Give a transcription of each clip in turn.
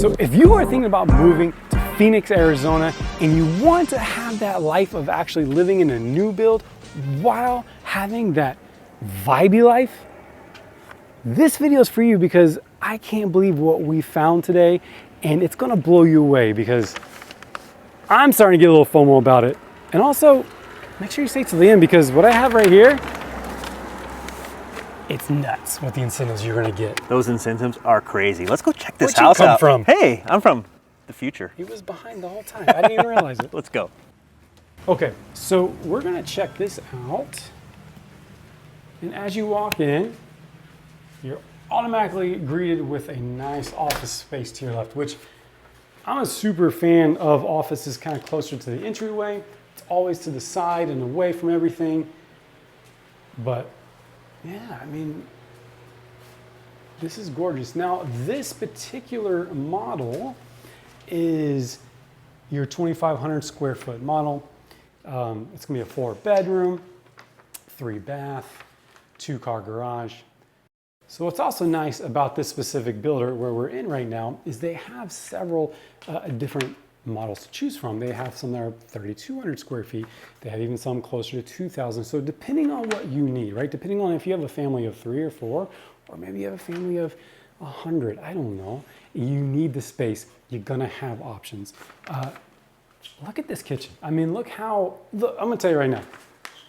So if you are thinking about moving to Phoenix, Arizona, and you want to have that life of actually living in a new build while having that vibey life, this video is for you because I can't believe what we found today, and it's gonna blow you away because I'm starting to get a little FOMO about it. And also, make sure you stay to the end because what I have right here, it's nuts what the incentives you're gonna get. Those incentives are crazy. Let's go check this Where'd you house come out. from? Hey, I'm from the future. He was behind the whole time. I didn't even realize it. Let's go. Okay, so we're gonna check this out. And as you walk in, you're automatically greeted with a nice office space to your left, which I'm a super fan of offices kind of closer to the entryway. It's always to the side and away from everything. But yeah, I mean, this is gorgeous. Now, this particular model is your 2,500 square foot model. It's gonna be a 4-bedroom, 3-bath, 2-car garage. So what's also nice about this specific builder where we're in right now is they have several different models to choose from. They have some that are 3,200 square feet. They have even some closer to 2,000. So depending on what you need, right? Depending on if you have a family of 3 or 4, or maybe you have a family of 100, I don't know. You need the space. You're gonna have options. Look at this kitchen. I mean, look, I'm gonna tell you right now.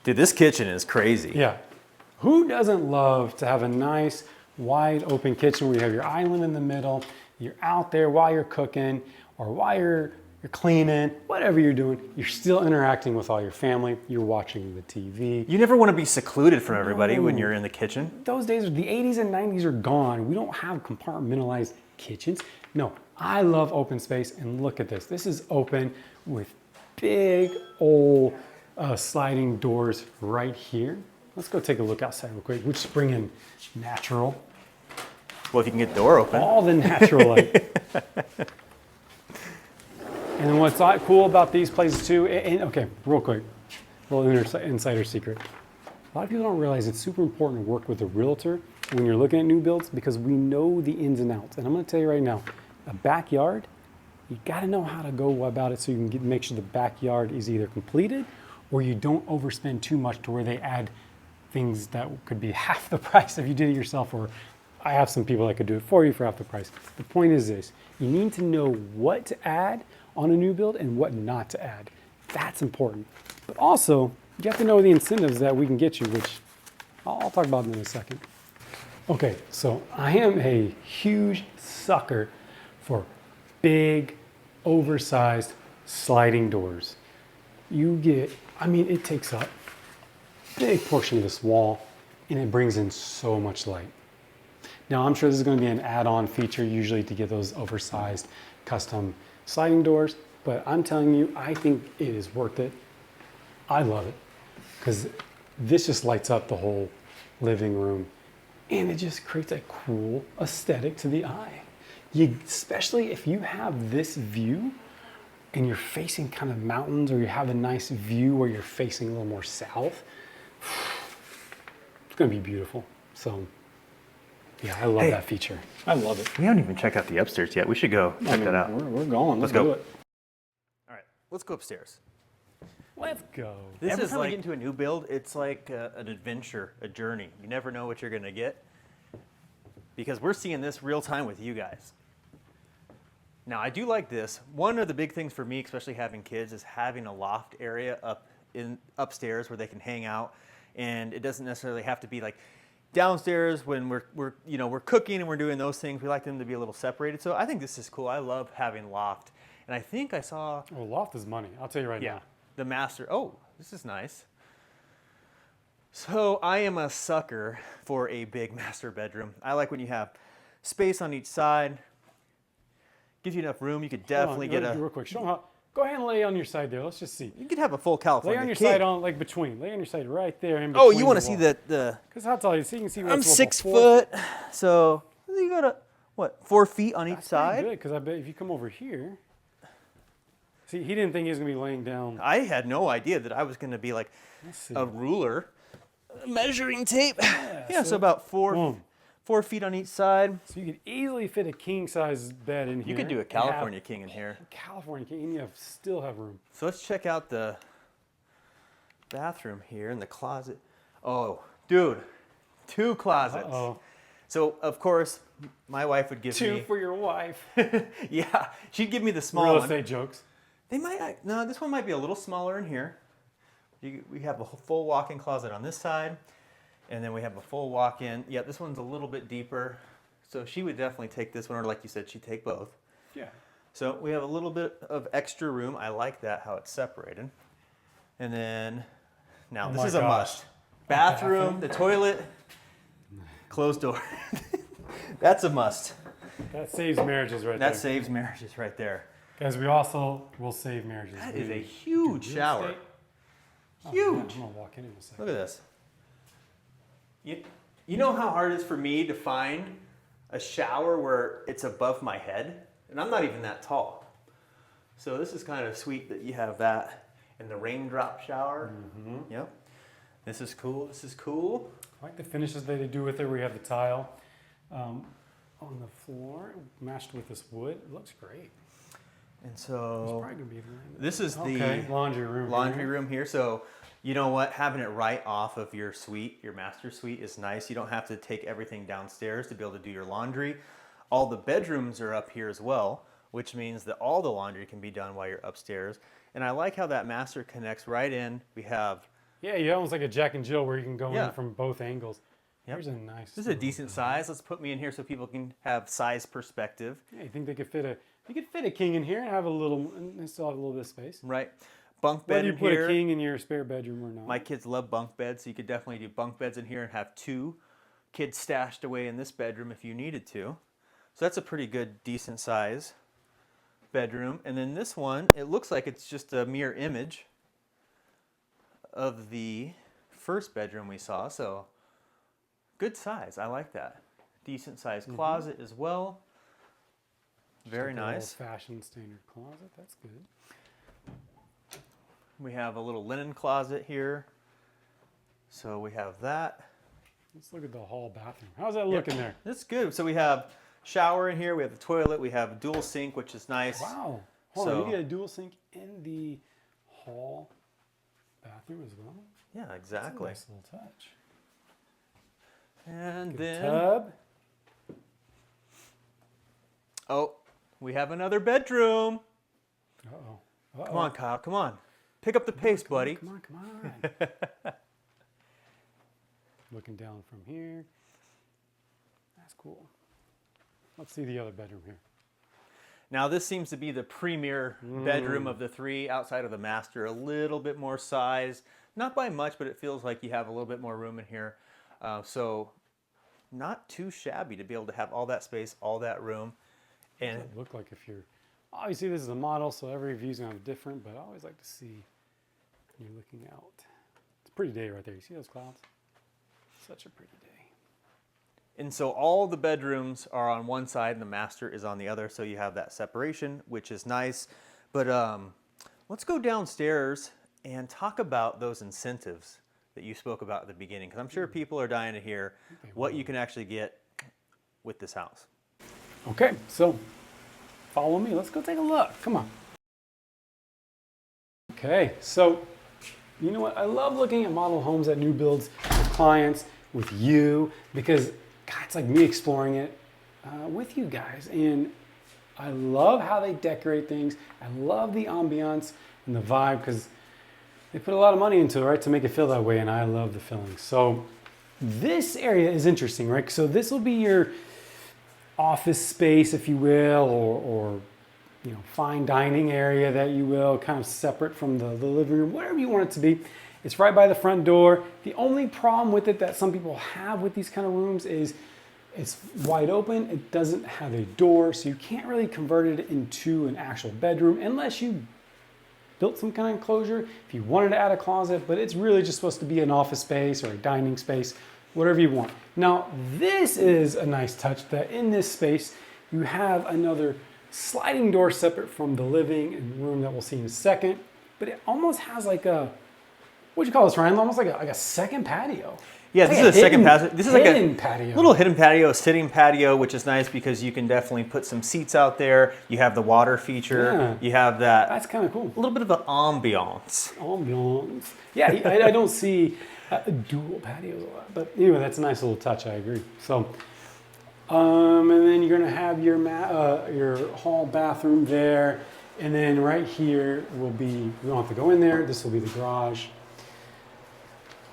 Dude, this kitchen is crazy. Yeah. Who doesn't love to have a nice, wide open kitchen where you have your island in the middle, you're out there while you're cooking, or while you're cleaning, whatever you're doing, you're still interacting with all your family, you're watching the TV. You never want to be secluded from everybody when you're in the kitchen. Those days, the 80s and 90s are gone. We don't have compartmentalized kitchens. No, I love open space, and look at this. This is open with big old sliding doors right here. Let's go take a look outside real quick. We'll just bring in natural. Well, if you can get the door open. All the natural light. And then what's cool about these places too, and okay, real quick, little insider secret. A lot of people don't realize it's super important to work with a realtor when you're looking at new builds because we know the ins and outs. And I'm gonna tell you right now, a backyard, you gotta know how to go about it so you can make sure the backyard is either completed or you don't overspend too much to where they add things that could be half the price if you did it yourself, or I have some people that could do it for you for half the price. The point is this, you need to know what to add on a new build and what not to add. That's important. But also, you have to know the incentives that we can get you, which I'll talk about in a second. Okay, so I am a huge sucker for big, oversized sliding doors. You get, I mean, it takes up a big portion of this wall and it brings in so much light. Now, I'm sure this is going to be an add-on feature usually to get those oversized custom sliding doors, but I'm telling you, I think it is worth it. I love it because this just lights up the whole living room and it just creates a cool aesthetic to the eye. Especially if you have this view and you're facing kind of mountains, or you have a nice view where you're facing a little more south, it's going to be beautiful. So yeah, I love that feature. I love it. We haven't even checked out the upstairs yet. We should go check that out. We're going. Let's go. go. Do it. All right, let's go upstairs. Let's go. Every time we get into a new build, it's like an adventure, a journey. You never know what you're going to get because we're seeing this real time with you guys. Now, I do like this. One of the big things for me, especially having kids, is having a loft area upstairs where they can hang out, and it doesn't necessarily have to be like downstairs when we're cooking and we're doing those things. We like them to be a little separated. So I think this is cool. I love having loft, and I think I saw. Oh, loft is money. I'll tell you right now. The master. Oh, this is nice. So I am a sucker for a big master bedroom. I like when you have space on each side. Gives you enough room. You could definitely get a. Real quick, show them how. Go ahead and lay on your side there. Let's just see. You could have a full California. Lay on your king. side like between. Lay on your side right there in between. Oh, you want to see the? Because I'll tell you, so you can see. I'm 6 foot, so you got what 4 feet on each side. Good, because I bet if you come over here. See, he didn't think he was gonna be laying down. I had no idea that I was gonna be like a ruler, measuring tape. Yeah, so about 4 4 feet on each side. So you could easily fit a king size bed in here. You could do a and California have king in here. California king, and you still have room. So let's check out the bathroom here and the closet. Oh, dude, 2 closets. Uh-oh. So of course, my wife would give Two me. for your wife. Yeah, she'd give me the small Real one. estate jokes. They might, no, this one might be a little smaller in here. We have a full walk-in closet on this side, and then we have a full walk-in. Yeah, this one's a little bit deeper. So she would definitely take this one, or like you said, she'd take both. Yeah. So we have a little bit of extra room. I like that, how it's separated. And then, now Oh this my is a gosh. must. Bathroom, the toilet, closed door. That's a must. That saves marriages right there. That saves marriages right there. Guys, we also will save marriages. That is a We huge do real shower. estate. Oh, Huge. yeah, I'm gonna walk in a second. Look at this. You know how hard it is for me to find a shower where it's above my head? And I'm not even that tall. So this is kind of sweet that you have that. And the raindrop shower. Mm-hmm. Yep. This is cool. This is cool. I like the finishes that they do with it. We have the tile on the floor, matched with this wood. It looks great. And It's so probably gonna be the this is okay, the laundry room. laundry here. room here. So you know what? Having it right off of your suite, your master suite, is nice. You don't have to take everything downstairs to be able to do your laundry. All the bedrooms are up here as well, which means that all the laundry can be done while you're upstairs. And I like how that master connects right in. We have, Yeah, you almost like a Jack and Jill where you can go Yeah. in from both angles. Yep. Here's a nice. this is a decent size. Let's put me in here so people can have size perspective. Yeah, you think they could fit a? You could fit a king in here and have a little, and still have a little bit of space. Right. Bunk bed Whether you in put here. a king in your spare bedroom or not. My kids love bunk beds, so you could definitely do bunk beds in here and have 2 kids stashed away in this bedroom if you needed to. So that's a pretty good, decent size bedroom. And then this one, it looks like it's just a mirror image of the first bedroom we saw. So good size. I like that. Decent sized closet as well. Very nice. Old-fashioned standard closet. That's good. We have a little linen closet here. So we have that. Let's look at the hall bathroom. How's that looking there? That's good. So we have shower in here. We have the toilet. We have a dual sink, which is nice. Wow. Hold on, So- you get a dual sink in the hall bathroom as well. Yeah, That's a exactly. nice little touch. And Good then, tub. oh, we have another bedroom. Uh-oh. Come on, Kyle. Come on. Pick up the pace, buddy. Come on, come on. Looking down from here. That's cool. Let's see the other bedroom here. Now, this seems to be the premier bedroom of the 3 outside of the master. A little bit more size. Not by much, but it feels like you have a little bit more room in here. So not too shabby to be able to have all that space, all that room. And It look like if you're, obviously this is a model, so every view's gonna be different, but I always like to see you're looking out. It's a pretty day right there. You see those clouds? Such a pretty day. And so all the bedrooms are on one side and the master is on the other. So you have that separation, which is nice. But let's go downstairs and talk about those incentives that you spoke about at the beginning. Because I'm sure people are dying to hear what you can actually get with this house. Okay, so follow me. Let's go take a look. Come on. Okay, so you know what? I love looking at model homes at new builds with clients, with you, because God, it's like me exploring it with you guys. And I love how they decorate things. I love the ambiance and the vibe because they put a lot of money into it, right, to make it feel that way. And I love the feeling. So this area is interesting, right? So this will be your office space, if you will, or you know, fine dining area that you will, kind of separate from the living room, whatever you want it to be. It's right by the front door. The only problem with it that some people have with these kind of rooms is it's wide open. It doesn't have a door, so you can't really convert it into an actual bedroom unless you built some kind of enclosure, if you wanted to add a closet, but it's really just supposed to be an office space or a dining space, whatever you want. Now, this is a nice touch that in this space, you have another sliding door separate from the living and room that we'll see in a second, but it almost has like a, what'd you call this, Ryan? Almost like a second patio. Yeah, this is a second patio. This is like hidden a patio. little hidden patio, sitting patio, which is nice because you can definitely put some seats out there. You have the water feature. Yeah. You have that That's kind of cool. a little bit of an ambiance. Ambiance. Yeah, I don't see dual patios a lot, but anyway, that's a nice little touch. I agree. So, and then you're gonna have your hall bathroom there, and then right here will be. We don't have to go in there. This will be the garage.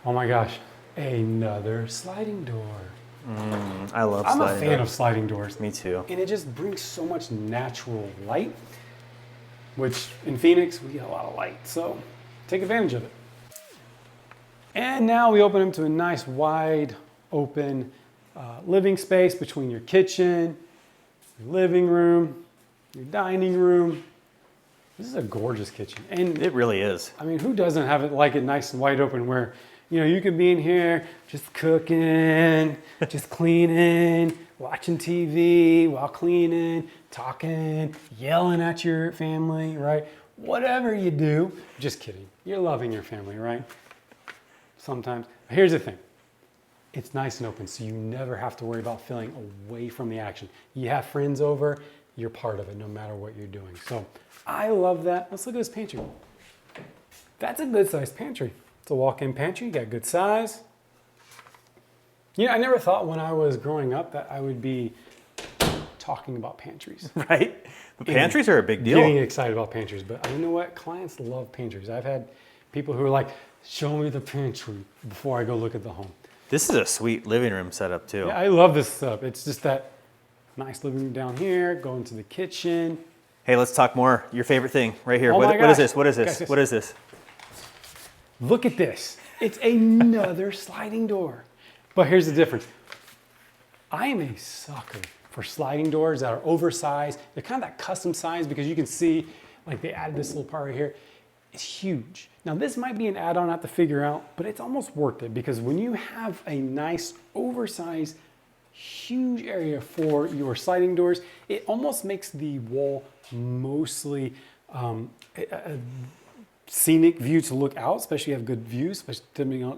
Oh my gosh, another sliding door. I love I'm sliding a fan doors. of sliding doors. Me too. And it just brings so much natural light, which in Phoenix, we get a lot of light. So take advantage of it. And now we open them to a nice wide open living space between your kitchen, your living room, your dining room. This is a gorgeous kitchen. And It really is. I mean, who doesn't have it like it nice and wide open where, you know, you could be in here just cooking, just cleaning, watching TV while cleaning, talking, yelling at your family, right? Whatever you do, just kidding. You're loving your family, right? Sometimes. Here's the thing. It's nice and open, so you never have to worry about feeling away from the action. You have friends over, you're part of it no matter what you're doing. So I love that. Let's look at this pantry. That's a good sized pantry. It's a walk-in pantry, you got good size. You know, I never thought when I was growing up that I would be talking about pantries. Right? But pantries are a big deal. Getting excited about pantries, but you know what? Clients love pantries. I've had people who are like, show me the pantry before I go look at the home. This is a sweet living room setup too. Yeah, I love this stuff. It's just that nice living room down here, go into the kitchen. Hey, let's talk more. Your favorite thing right here. Oh my What is gosh. this? What is this? Guys, What is this? Look at this. It's another sliding door. But here's the difference. I am a sucker for sliding doors that are oversized. They're kind of that custom size because you can see, like they added this little part right here. It's huge. Now this might be an add-on I have to figure out, but it's almost worth it because when you have a nice oversized, huge area for your sliding doors, it almost makes the wall mostly a scenic view to look out, especially if you have good views, especially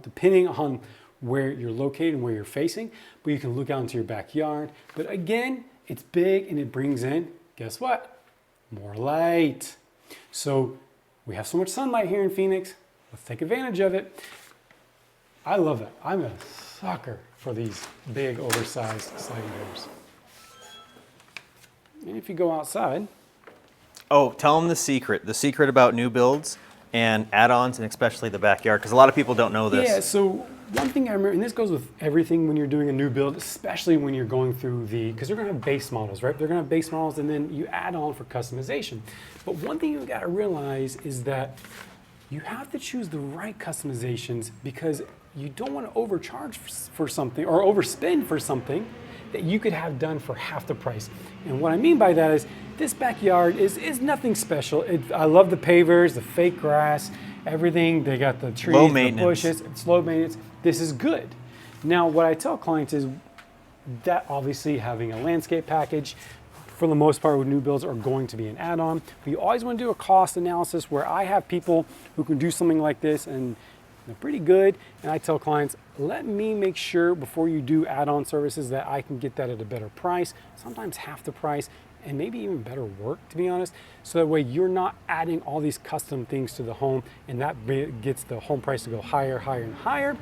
depending on where you're located and where you're facing, but you can look out into your backyard. But again, it's big and it brings in, guess what? More light. So we have so much sunlight here in Phoenix. Let's take advantage of it. I love that. I'm a sucker for these big, oversized sliding doors. And if you go outside. Oh, tell them the secret about new builds and add-ons, and especially the backyard, because a lot of people don't know this. Yeah, so one thing I remember, and this goes with everything when you're doing a new build, especially when you're going through because they're gonna have base models, right? They're gonna have base models and then you add on for customization. But one thing you gotta realize is that you have to choose the right customizations because you don't wanna overcharge for something or overspend for something that you could have done for half the price. And what I mean by that is this backyard is nothing special. I love the pavers, the fake grass, everything. They got the trees, Low the maintenance. bushes. It's low maintenance. This is good. Now, what I tell clients is that obviously having a landscape package, for the most part with new builds, are going to be an add-on. But you always want to do a cost analysis where I have people who can do something like this and they're pretty good. And I tell clients, let me make sure before you do add-on services that I can get that at a better price, sometimes half the price, and maybe even better work, to be honest. So that way you're not adding all these custom things to the home and that gets the home price to go higher, higher, and higher,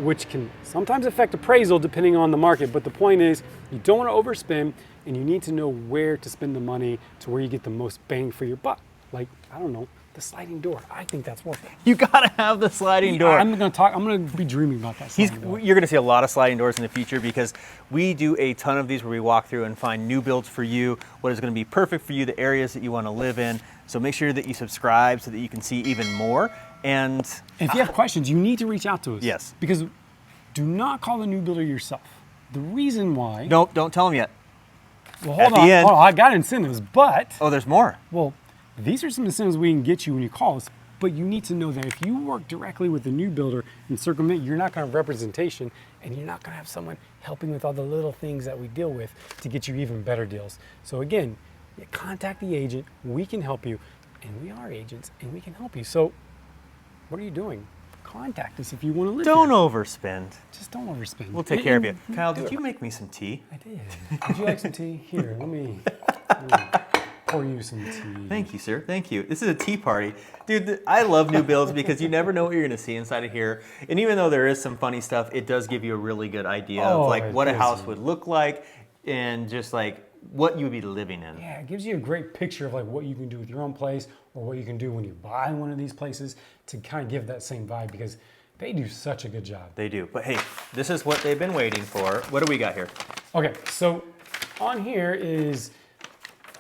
which can sometimes affect appraisal depending on the market. But the point is you don't want to overspend and you need to know where to spend the money to where you get the most bang for your buck. Like, I don't know, the sliding door. I think that's worth it. You gotta have the sliding door. I'm gonna be dreaming about that sliding door. You're gonna see a lot of sliding doors in the future because we do a ton of these where we walk through and find new builds for you, what is gonna be perfect for you, the areas that you wanna live in. So make sure that you subscribe so that you can see even more. And if you have questions, you need to reach out to us. Yes. Because do not call the new builder yourself. The reason why. Nope, don't tell them yet. Well, At the end. hold on, I got incentives, but. Oh, there's more. Well, these are some incentives we can get you when you call us, but you need to know that if you work directly with the new builder and circumvent, you're not going to have representation and you're not going to have someone helping with all the little things that we deal with to get you even better deals. So again, you contact the agent, we can help you, and we are agents and we can help you. So what are you doing? Call contact us if you want to live Don't here. overspend. Just don't overspend. We'll take care of you. Kyle, did you make me some tea? I did. Would you like some tea? Here, let me pour you some tea. Thank you, sir. Thank you. This is a tea party. Dude, I love new builds because you never know what you're going to see inside of here. And even though there is some funny stuff, it does give you a really good idea of like what a house would look like and just like what you would be living in. Yeah, it gives you a great picture of like what you can do with your own place or what you can do when you buy one of these places to kind of give that same vibe because they do such a good job. They do. But hey, this is what they've been waiting for. What do we got here? Okay, so on here is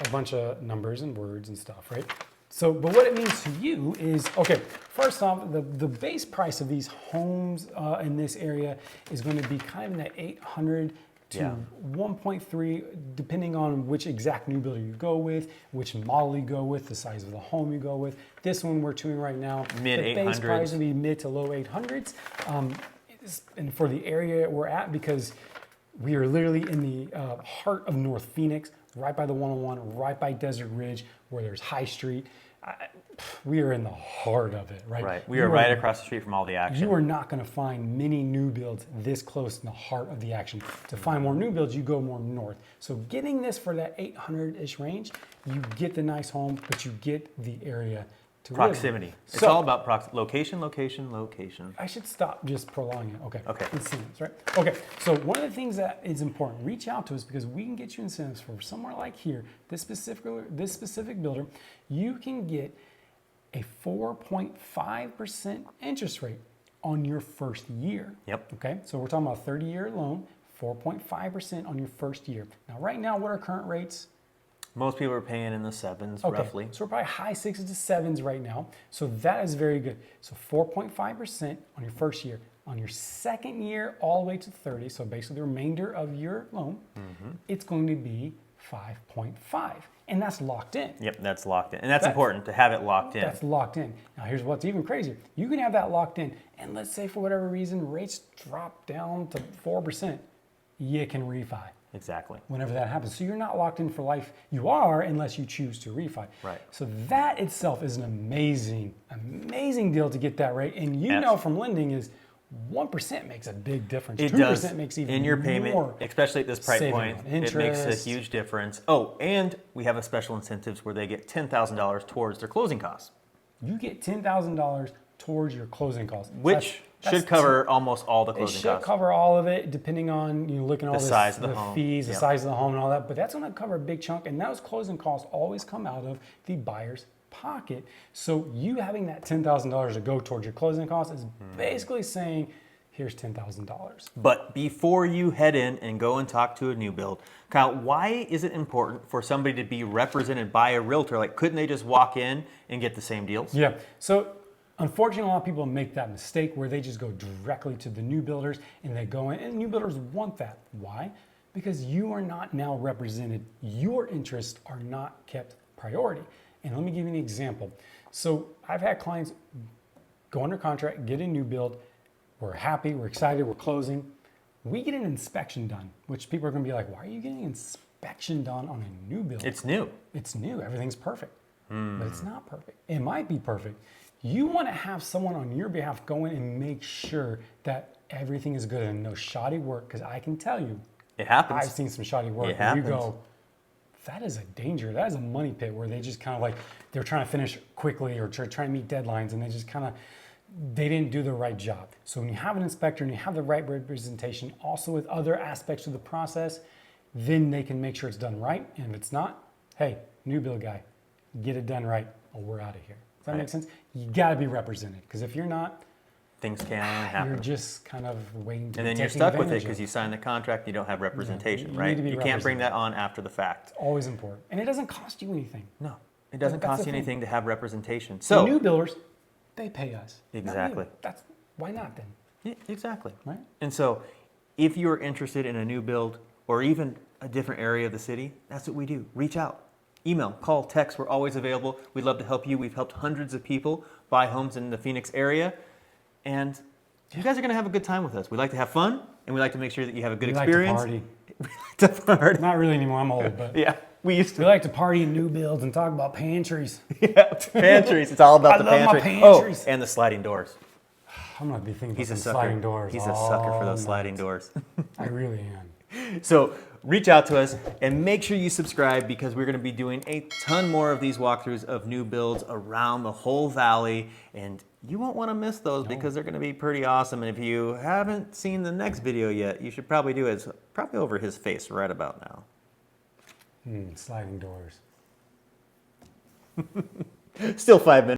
a bunch of numbers and words and stuff, right? So, but what it means to you is, okay, first off, the base price of these homes in this area is going to be kind of in that 800 to 1.3, depending on which exact new builder you go with, which model you go with, the size of the home you go with. This one we're doing right now, mid 800s. The base price will be mid to low 800s. And for the area we're at, because we are literally in the heart of North Phoenix, right by the 101, right by Desert Ridge, where there's High Street. We are in the heart of it, right? Right. We are right across the street from all the action. You are not going to find many new builds this close in the heart of the action. To find more new builds, you go more north. So getting this for that 800-ish range, you get the nice home, but you get the area to proximity. live in. It's So, all about location, location, location. I should stop just prolonging it. Okay. Okay. Incentives, right? Okay. So one of the things that is important, reach out to us because we can get you incentives for somewhere like here, this specific builder. You can get a 4.5% interest rate on your first year. Yep. Okay. So we're talking about a 30-year loan, 4.5% on your first year. Now, right now, what are current rates? Most people are paying in the 7s, Okay, roughly. so we're probably high 6s to 7s right now. So that is very good. So 4.5% on your first year. On your second year, all the way to 30, so basically the remainder of your loan, it's going to be 5.5. And that's locked in. Yep, that's locked in. And that's important to have it locked in. That's locked in. Now here's what's even crazier. You can have that locked in, and let's say for whatever reason, rates drop down to 4%. You can refi. Exactly. Whenever that happens. So you're not locked in for life. You are unless you choose to refi. Right. So that itself is an amazing, amazing deal to get that rate. And you know from lending is 1% makes a big difference. It 2% does. makes even in your payment, more, especially at this price saving point, on it makes a interest. huge difference. Oh, and we have a special incentives where they get $10,000 towards their closing costs. You get $10,000 towards your closing costs. Which should cover almost all the It closing should costs. cover all of it, depending on looking at all The size of the home. fees, the Yep. size of the home, and all that. But that's going to cover a big chunk, and those closing costs always come out of the buyer's pocket. So you having that $10,000 to go towards your closing costs is basically saying, here's $10,000. But before you head in and go and talk to a new build, Kyle, why is it important for somebody to be represented by a realtor? Like, couldn't they just walk in and get the same deals? Yeah. So unfortunately, a lot of people make that mistake where they just go directly to the new builders and they go in, and new builders want that. Why? Because you are not now represented. Your interests are not kept priority. And let me give you an example. So I've had clients go under contract, get a new build. We're happy, we're excited, we're closing. We get an inspection done, which people are going to be like, why are you getting an inspection done on a new build? It's new. It's new, everything's perfect. But it's not perfect. It might be perfect. You want to have someone on your behalf go in and make sure that everything is good and no shoddy work, because I can tell you, It happens. I've seen some shoddy work. It where you happens. go, that is a danger. That is a money pit where they just kind of like, they're trying to finish quickly or trying to meet deadlines, and they just kind of, they didn't do the right job. So when you have an inspector and you have the right representation, also with other aspects of the process, then they can make sure it's done right. And if it's not, hey, new build guy, get it done right or we're out of here. Does that make sense? You got to be represented, because if you're not, Things can happen. you're just kind of waiting to And then be you're taken stuck with it advantage because of. you signed the contract and you don't have representation, you right? need to be You can't bring represented. that on after the fact. Always important. And it doesn't cost you anything. No, it doesn't That's cost the you thing. anything to have representation. The So, new builders, they pay us. not you. Exactly. That's why not then, yeah, exactly. right? And so, if you're interested in a new build or even a different area of the city, that's what we do. Reach out. Email, call, text. We're always available. We'd love to help you. We've helped hundreds of people buy homes in the Phoenix area. And you guys are going to have a good time with us. We like to have fun, and we like to make sure that you have a good We experience. like to party. We like to party. Not really anymore. I'm old, but Yeah, we used we to. like to party in new builds and talk about pantries. Yeah, pantries. It's all about I the love my pantry. pantries. Oh, and the sliding doors. I'm gonna be thinking about He's a some sucker. sliding doors. He's a sucker for those all sliding night. doors. I really am. So reach out to us and make sure you subscribe because we're going to be doing a ton more of these walkthroughs of new builds around the whole valley, and you won't want to miss those because they're going to be pretty awesome. And if you haven't seen the next video yet, you should probably do it. It's probably over his face right about now. Sliding doors. Still 5 minutes.